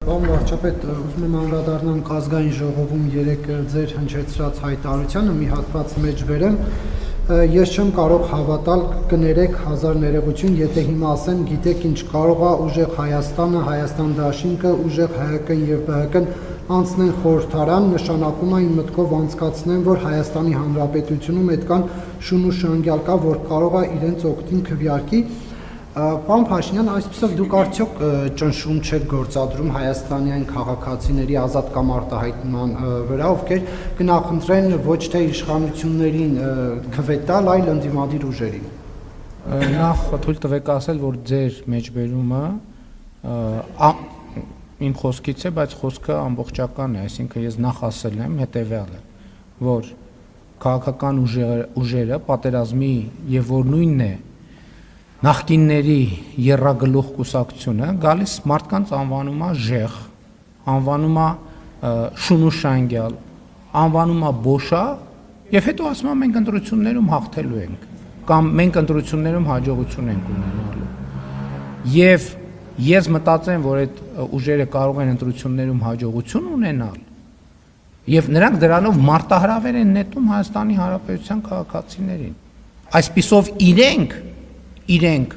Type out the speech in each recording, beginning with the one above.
Պարոն վարչապետ, ուզում եմ անդրադառնանք ազգային ժողովում երեք ձեր հնչեցրած հայտարարությանը մի հատված մեջ բերեմ։ Ես չեմ կարող հավատալ, կներեք հազար ներողություն, եթե հիմա ասեմ, գիտեք ինչ կարող է ուժեղ Հայաստանը, Հայաստան դաշինքը, ուժեղ ՀՀԿ-ն եւ ԲՀԿ-ն անցնեն խորհրդարան, նշանակում է իմ մտքով անցկացնեն, որ Հայաստանի Հանրապետությունում այդքան շուն ու շանգյալ կա, որ կարող է իրենց օգտին քվեարկի։ Պարոն Փաշինյան, այսպիսով դուք արդյոք ճնշում չեք գործադրում հայաստանյան քաղաքացիների ազատ կամ արտահայտման վրա, ովքեր կնախընտրեն ոչ թե իշխանություններին քվե տալ, այլ ընդդիմադիր ուժերին։ Նախ թույլ տվեք ասել, որ ձեր մեջբերումը իմ խոսքից է, բայց խոսքը ամբողջական է, այսինքն ես նախ ասել եմ հետևյալը, որ քաղաքական ուժերը պատերազմի եւ որ նույնն է նախկինների եռագլուխ կուսակցությունը գալիս մարդկանց անվանում է ժեղ, անվանում է շուն ու շանգյալ, անվանում է բոշա եւ հետո ասում է մենք ընտրություններում հաղթելու ենք կամ մենք ընտրություններում հաջողություն ենք ունենալու։ Եվ ես մտածեմ, որ այդ ուժերը կարող են ընտրություններում հաջողություն ունենալ եւ նրանք դրանով մարտահրավեր են նետում Հայաստանի Հանրապետության քաղաքացիներին։ Այսպիսով իրենք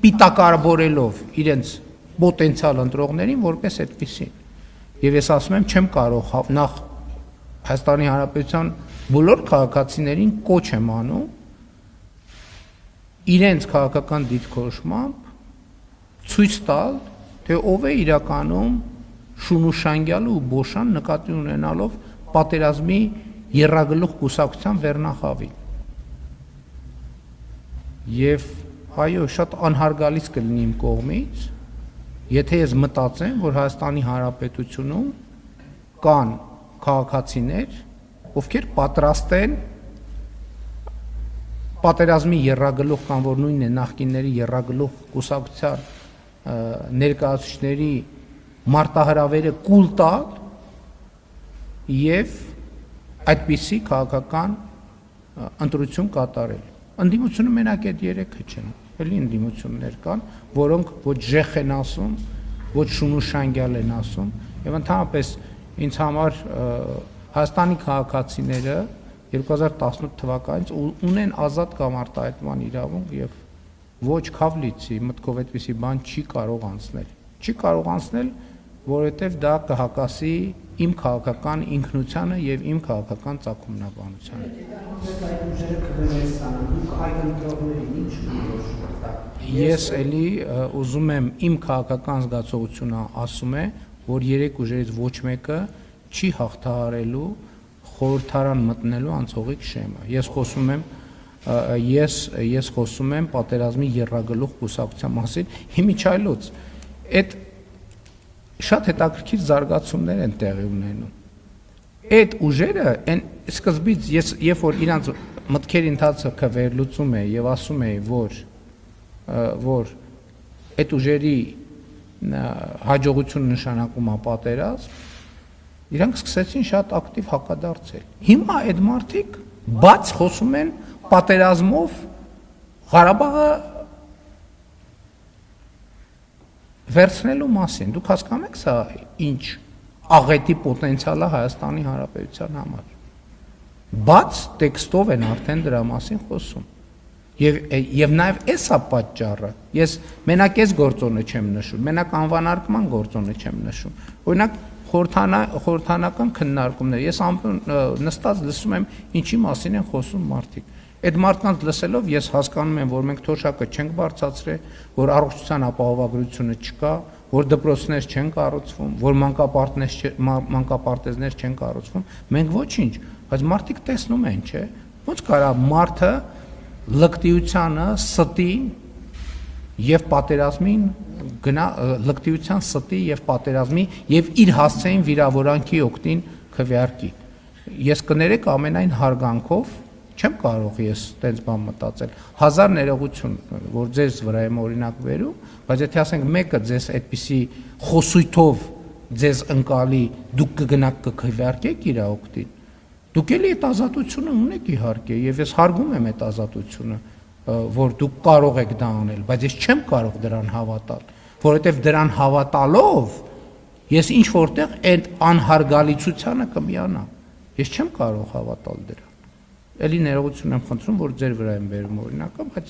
պիտակարավորելով իրենց պոտենցիալ ընտրողներին որպես այդպեսին։ Եվ ես ասում եմ, չեմ կարող նախ Հայաստանի Հանրապետության բոլոր քաղաքացիներին կոչ եմ անում իրենց քաղաքական դիրքորոշմամբ ցույց տալ, թե ով է իրականում շուն ու շանգյալը ու բոշան նկատի ունենալով պատերազմի եռագլուխ կուսակցության վերնախավին։ Եվ այո, շատ անհարգալից կլինի իմ կողմից, եթե ես մտածեմ, որ Հայաստանի Հանրապետությունում կան քաղաքացիներ, ովքեր պատրաստ են պատերազմի եռագլուխ կամ որ նույնն է նախկինների եռագլուխ կուսակցության ներկայացուցիչների մարտահրավերը կուլ տալ եւ այդպիսի քաղաքական ընտրություն կատարել։ Ընդդիմությունը մենակ այդ երեքը չեն, էլի ընդդիմություններ կան, որոնք ոչ ժեղ են ասում, ոչ շուն ու շանգյալ են ասում, եւ ընդհանրապես ինձ համար Հայաստանի քաղաքացիները 2018 թվականից ունեն ազատ կամ արտահայտման իրավունք եւ ոչ քավլիցի մտքով այդպիսի բան չի կարող անցնել։ Չի կարող անցնել, որովհետեւ դա կհակասի իմ քաղաքական ինքնությանը եւ իմ քաղաքական ծագումնաբանությանը։ Ես էլի ուզում եմ իմ քաղաքական զգացողությունը ասում է, որ երեք ուժերից ոչ մեկը չի հաղթահարելու խորհրդարան մտնելու անցողիկ շեմը։ Ես խոսում եմ պատերազմի եռագլուխ կուսակցության մասին, հիմիջայլոց այդ շատ հետաքրքիր զարգացումներ են տեղի ունենում։ Այդ ուժերը այն սկզբից երբ որ իրանց մտքերի ընթացքը վերլուծում է եւ ասում է, որ այդ ուժերի հաջողությունը նշանակում է պատերազմ, իրանք սկսեցին շատ ակտիվ հակադարձել։ Հիմա այդ մարդիկ բաց խոսում են պատերազմով Ղարաբաղը վերցնելու մասին։ Դուք հասկանում եք սա ինչ աղետի պոտենցիալ է Հայաստանի Հանրապետության համար։ Բաց տեքստով են արդեն դրա մասին խոսում։ Եվ նաև էսա պատճառը։ Ես մենակ այս գործոնը չեմ նշում, մենակ անվանարկման գործոնը չեմ նշում։ Օրինակ խորհրդանական քննարկումներ։ Ես նստած լսում եմ ինչի մասին են խոսում մարդիկ։ Այդ մարդկանց լսելով ես հասկանում եմ, որ մենք թոշակը չենք բարձրացրել, որ առողջության ապահովագրությունը չկա, որ դպրոցներ չեն կառուցվում, որ մանկապարտեզներ չեն կառուցվում, մենք ոչինչ, բայց մարդիկ տեսնում են, չէ՞։ Ոնց կարա մարդը լկտիությանը, ստին եւ պատերազմին լկտիության ստի եւ պատերազմի եւ իր հասցեին վիրավորանքի օգտին քվեարկի։ Ես կներեք ամենայն հարգանքով չեմ կարող ես տենց բան մտածել։ Հազար ներողություն, որ ձեզ վրա եմ օրինակ վերում, բայց եթե ասենք մեկը ձեզ այդպիսի խոսույթով ձեզ ընկալի, դուք կգնաք կքվեարկեք իր օգտին, դուք էլի այդ ազատությունը ունեք իհարկե, եւ ես հարգում եմ այդ ազատությունը, որ դուք կարող եք դա անել, բայց ես չեմ կարող դրան հավատալ, որովհետեւ դրան հավատալով ես ինչ որտեղ այդ անհարգալիցությանը կմիանամ։ Ես չեմ կարող հավատալ դրան։ Էլի ներողություն եմ խնդրում, որ ձեր վրա եմ բերում օրինակը, բայց